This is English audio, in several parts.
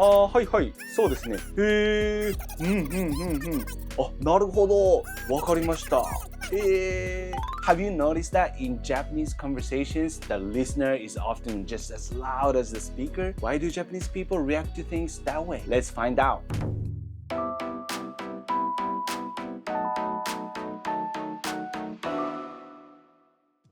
はいはい、そうですね。へえ、あ、なるほど。わかりました。Have you noticed that in Japanese conversations, the listener is often just as loud as the speaker? Why do Japanese people react to things that way? Let's find out.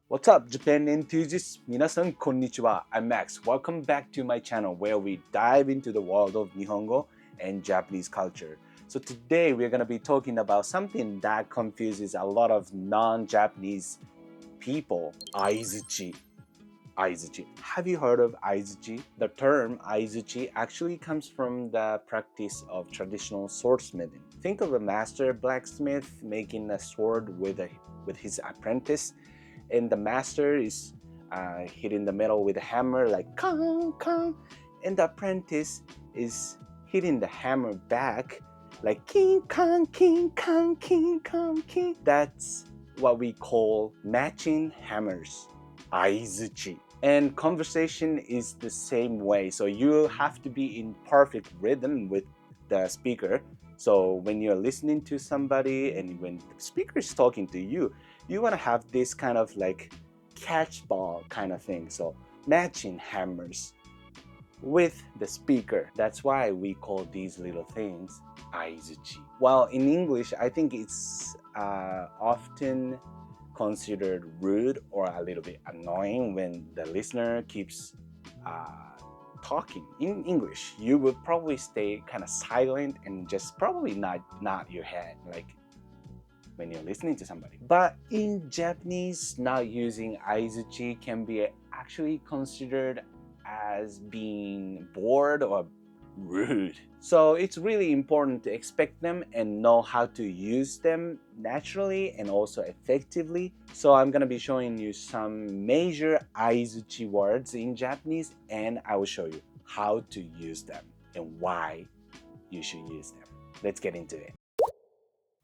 What's up, Japan enthusiasts? 皆さん、こんにちは. I'm Max. Welcome back to my channel where we dive into the world of Nihongo and Japanese culture. So today we're going to be talking about something that confuses a lot of non-Japanese people. Aizuchi. Aizuchi. Have you heard of Aizuchi? The term Aizuchi actually comes from the practice of traditional swordsmithing. Think of a master blacksmith making a sword with his apprentice, and the master is hitting the metal with a hammer like kang kang, and the apprentice is hitting the hammer back like king kang king kang king kang king. That's what we call matching hammers, aizuchi. And conversation is the same way, so you have to be in perfect rhythm with the speaker. So when you're listening to somebody and when the speaker is talking to you, you want to have this kind of like catch ball kind of thing. So matching hammers with the speaker. That's why we call these little things aizuchi. While in English, I think it's often considered rude or a little bit annoying when the listener keeps talking in English. You would probably stay kind of silent and just probably nod your head like when you're listening to somebody. But in Japanese, not using aizuchi can be actually considered as being bored or rude. So it's really important to expect them and know how to use them naturally and also effectively. So I'm going to be showing you some major aizuchi words in Japanese, and I will show you how to use them and why you should use them. Let's get into it.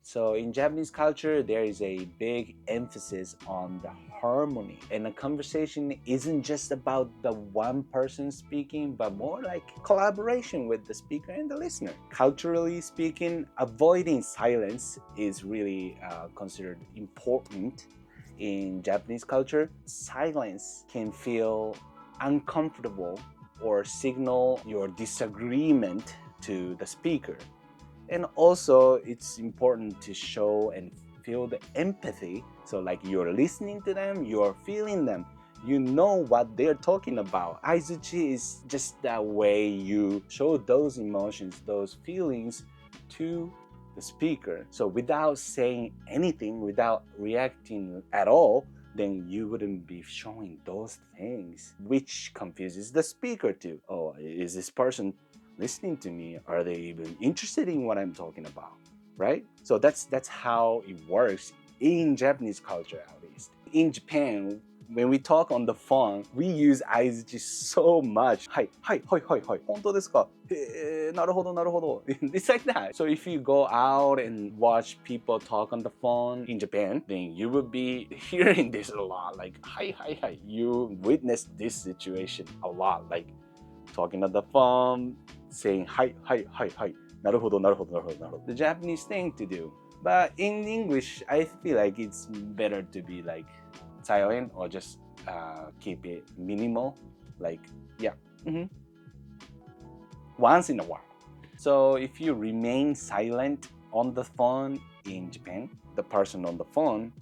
So in Japanese culture, there is a big emphasis on the harmony. And a conversation isn't just about the one person speaking, but more like collaboration with the speaker and the listener. Culturally speaking, avoiding silence is really considered important in Japanese culture. Silence can feel uncomfortable or signal your disagreement to the speaker. And also, it's important to show and feel the empathy. So like you're listening to them, you're feeling them. You know what they're talking about. Aizuchi is just that way you show those emotions, those feelings to the speaker. So without saying anything, without reacting at all, then you wouldn't be showing those things, which confuses the speaker too. Oh, is this person listening to me? Are they even interested in what I'm talking about? Right? So that's how it works in Japanese culture, at least. In Japan, when we talk on the phone, we use aizuchi so much. はい、はい、はい、はい、はい。本当ですか？へえ、なるほど、なるほど。It's like that. So if you go out and watch people talk on the phone in Japan, then you will be hearing this a lot. Like, はい、はい、はい。You witness this situation a lot. Like, talking on the phone, saying はい、はい、はい、はい。なるほど、なるほど、なるほど、なるほど。The Japanese thing to do. But in English, I feel like it's better to be like silent or just keep it minimal. Like, yeah, once in a while. So if you remain silent on the phone in Japan, the person on the phone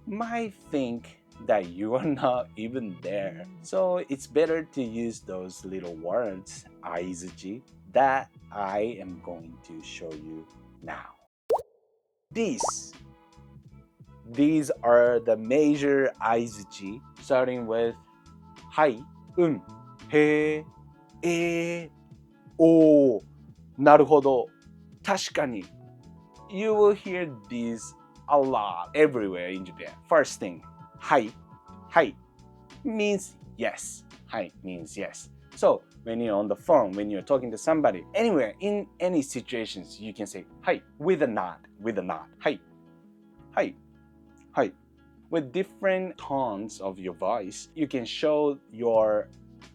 might think that you are not even there. So it's better to use those little words, aizuchi, that I am going to show you now. These are the major aizuchi, starting with はい、うん、へえ、おー、なるほど、確かに。You will hear these a lot everywhere in Japan. First thing, はい、はい means yes. はい means yes. So when you're on the phone, when you're talking to somebody, anywhere, in any situations, you can say はい with a nod, はい、はい、はい。With different tones of your voice, you can show your,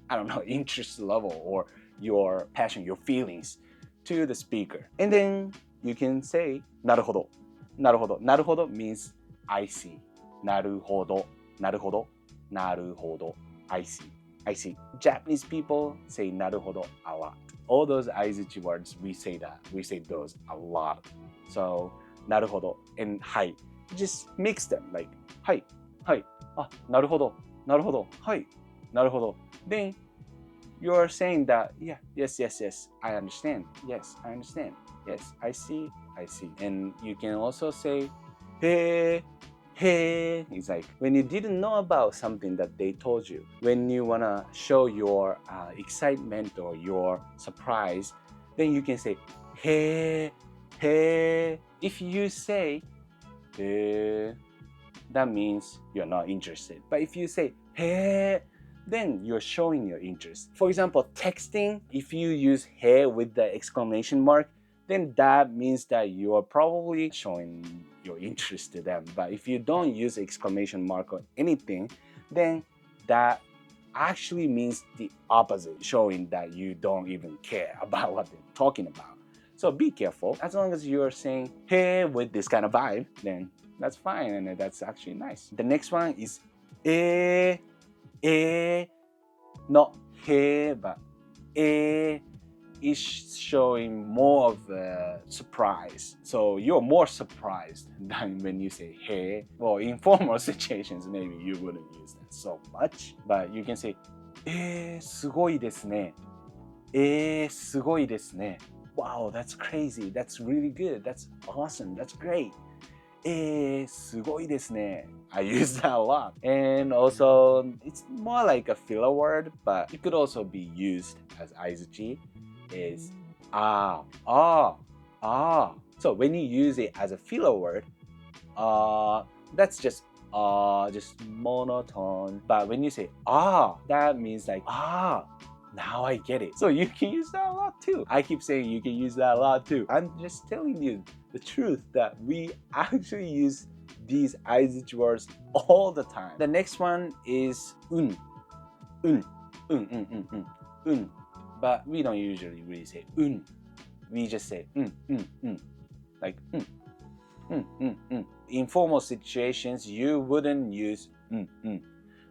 I don't know, interest level or your passion, your feelings to the speaker. And then you can say なるほど。なるほど。なるほど means I see. なるほど。なるほど。なるほど。I see. I see. Japanese people say なるほど a lot. All those Aizuchi words, we say that. We say those a lot. So, なるほど and はい。Just mix them. Like, はい。はい。あ、なるほど。なるほど。はい。なるほど。Then, you're saying that, yeah, yes, yes, yes, I understand. Yes, I understand. Yes, I see, I see. And you can also say, hey, hey. It's like when you didn't know about something that they told you, when you want to show your excitement or your surprise, then you can say, hey, hey. If you say, hey, that means you're not interested. But if you say, hey, then you're showing your interest. For example, texting, if you use hey with the exclamation mark, then that means that you are probably showing your interest to them. But if you don't use exclamation mark or anything, then that actually means the opposite, showing that you don't even care about what they're talking about. So be careful. As long as you're saying hey with this kind of vibe, then that's fine and that's actually nice. The next one is not he, but is showing more of a surprise. So you're more surprised than when you say hey. Well, in formal situations, maybe you wouldn't use that so much. But you can say, すごいですね。すごいですね。Wow, that's crazy. That's really good. That's awesome. That's great. すごいですね. I use that a lot. And also, it's more like a filler word, but it could also be used as Aizuchi. Is ah. So when you use it as a filler word, that's just monotone. But when you say that means like now I get it. So you can use that a lot too. I keep saying you can use that a lot too. I'm just telling you the truth that we actually use these Aizuchi words all the time. The next one is un. But we don't usually really say un. We just say like In formal situations, you wouldn't use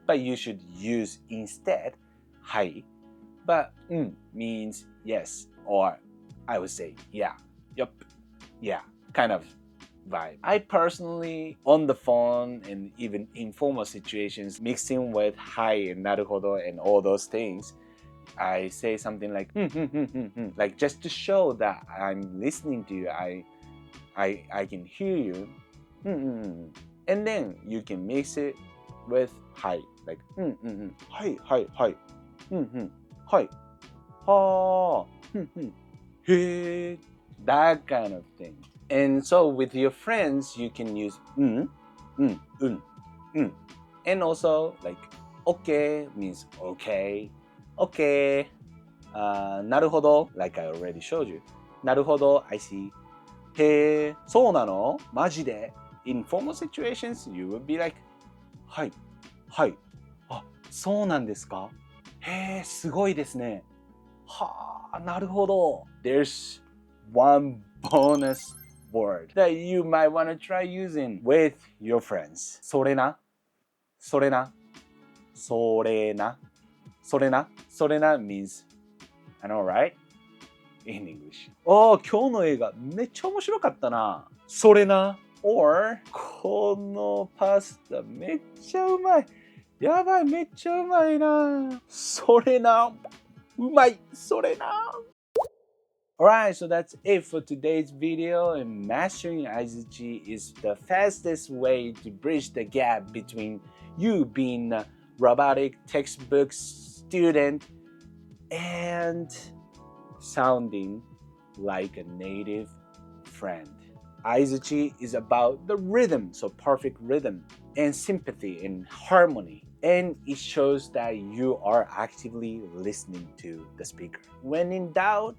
but you should use instead はい. But means yes, or I would say yeah, yup, yeah, kind of vibe. I personally, on the phone and even informal situations, mixing with hi and naruhodo and all those things, I say something like like just to show that I'm listening to you, I can hear you. And then you can mix it with hi, like hi, hi, hi, hi, ha, he, that kind of thing. And so with your friends, you can use and also like okay means okay, okay, なるほど like I already showed you. なるほど I see. へえ、そうなのマジで In formal situations, you would be like はい、はい、あ、そうなんですかへえ、すごいですね。はあ、なるほど。There's one bonus word that you might want to try using with your friends. それな、それな、それな、それな、それな means, I know, right? In English. 今日の映画めっちゃ面白かったな。それな。Or このパスタめっちゃうまい。やばい、めっちゃうまいな。それな。うまい。それな。Alright, so that's it for today's video, and mastering Aizuchi is the fastest way to bridge the gap between you being a robotic textbook student and sounding like a native friend. Aizuchi is about the rhythm, so perfect rhythm, and sympathy and harmony. And it shows that you are actively listening to the speaker. When in doubt,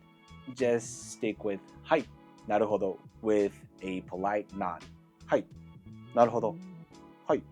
just stick with はい、なるほど with a polite nod. はい、なるほど。はい.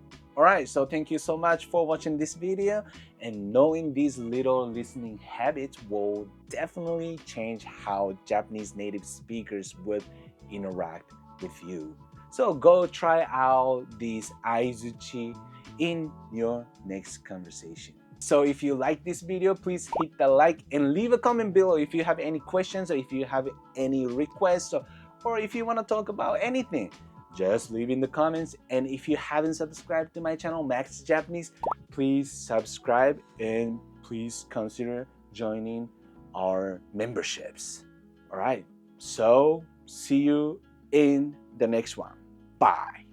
Alright, so thank you so much for watching this video, and knowing these little listening habits will definitely change how Japanese native speakers would interact with you. So go try out these Aizuchi in your next conversation. So if you like this video, please hit the like and leave a comment below if you have any questions or if you have any requests, or if you want to talk about anything. Just leave in the comments. And if you haven't subscribed to my channel, Max Japanese, please subscribe and please consider joining our memberships. All right, so see you in the next one. Bye.